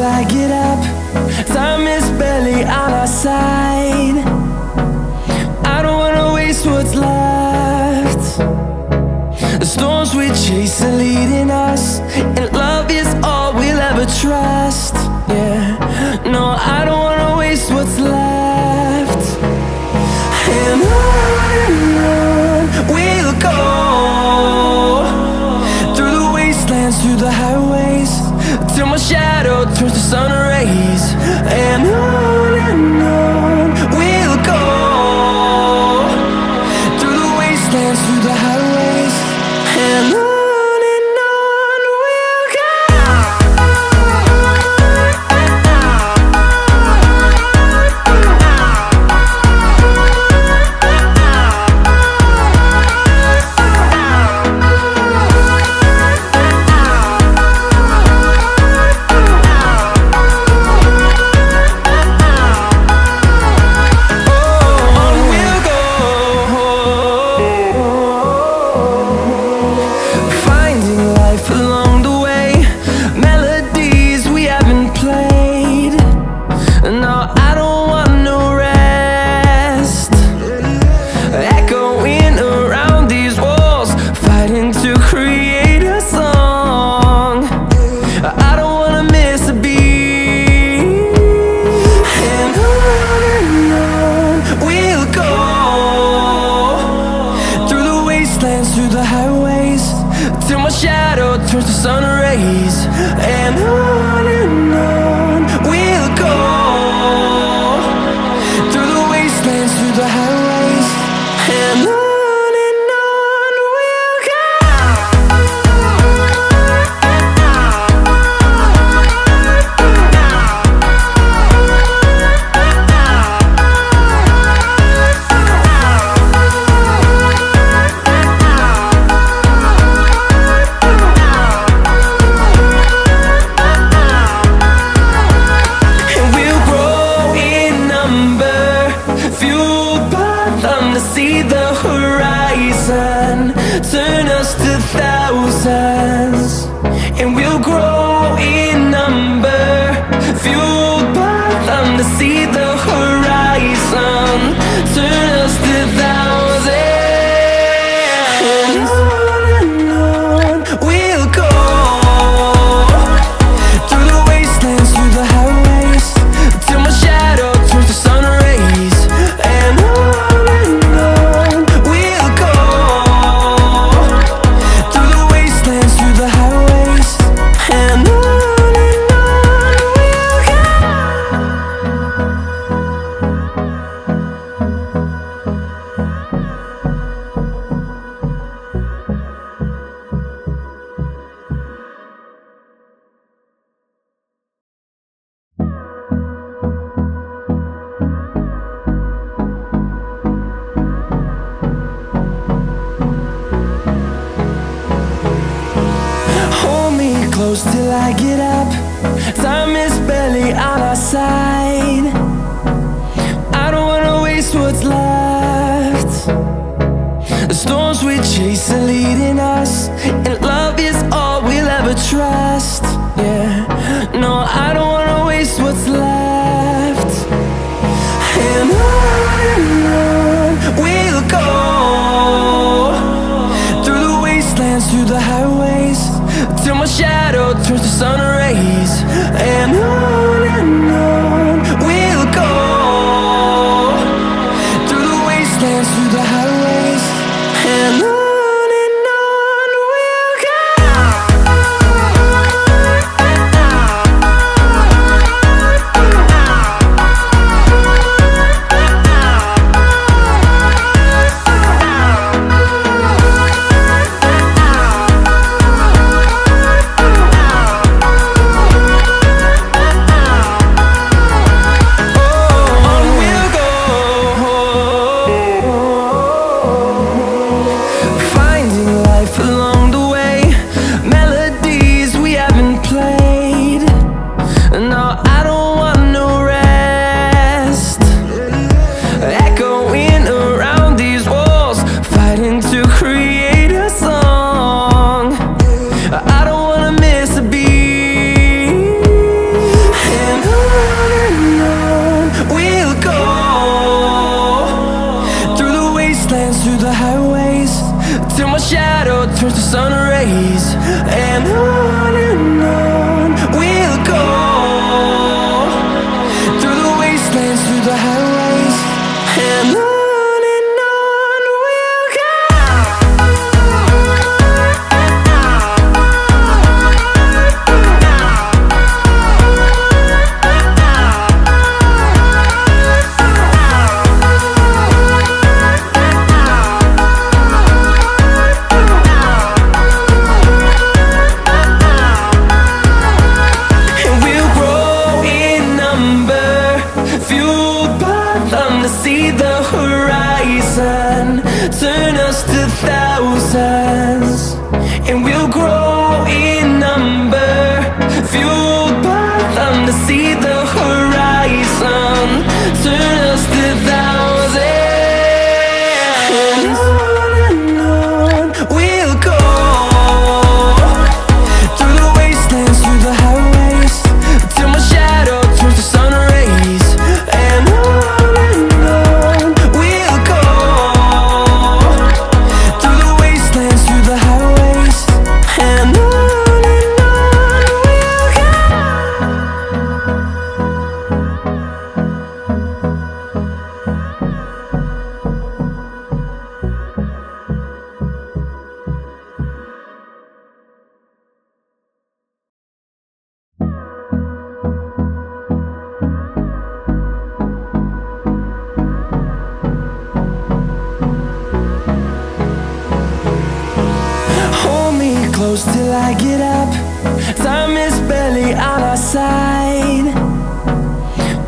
till I get up. Time is barely on our side. I don't wanna waste what's left. The storms we chase are leading us, and love is all we'll ever trust. Yeah, no, I don't wanna waste what's left. And on we'll go, through the wastelands, through the highways, till my shadow turns to sun rays. And on we'll go, through the wastelands, through the highways, and on. Through the highways, till my shadow turns to sun rays. And on we'll go, through the wastelands, through the highways, and on. See the horizon turn us to thousands, and we'll grow in number, fueled by them. To see the horizon turn us to thousands, and on we'll go, through the wastelands, through the highways, till my shadow turns to sun rays. And on close till I get up. Time is barely on our side. I don't wanna waste what's left. The storms we chase are leading us, and love is all we'll ever trust. Yeah, no, I don't wanna waste what's left. And on we'll go, through the wastelands, through the highways, till my shadow turns to sun rays. And on we'll go, through the wastelands, through the highways, and on. and on we'll go, through the wastelands, through the highways, and on we'll go. See the horizon, turn us to thousands, and we'll grow in number, fueled by them to see the horizon, turn us to thousands, and on we'll go, through the wastelands, through the highways, till my shadow turns to sun rays, and on close till I get up. Time is barely on our side.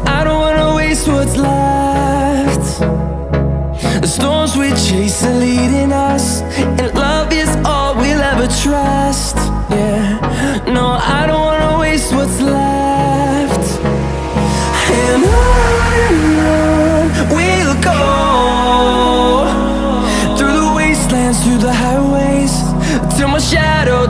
I don't wanna waste what's left. The storms we chase are leading us, and love is all we'll ever trust. Yeah, no, I don't wanna waste what's left. And on we'll go, through the wastelands, through the highways, till my shadow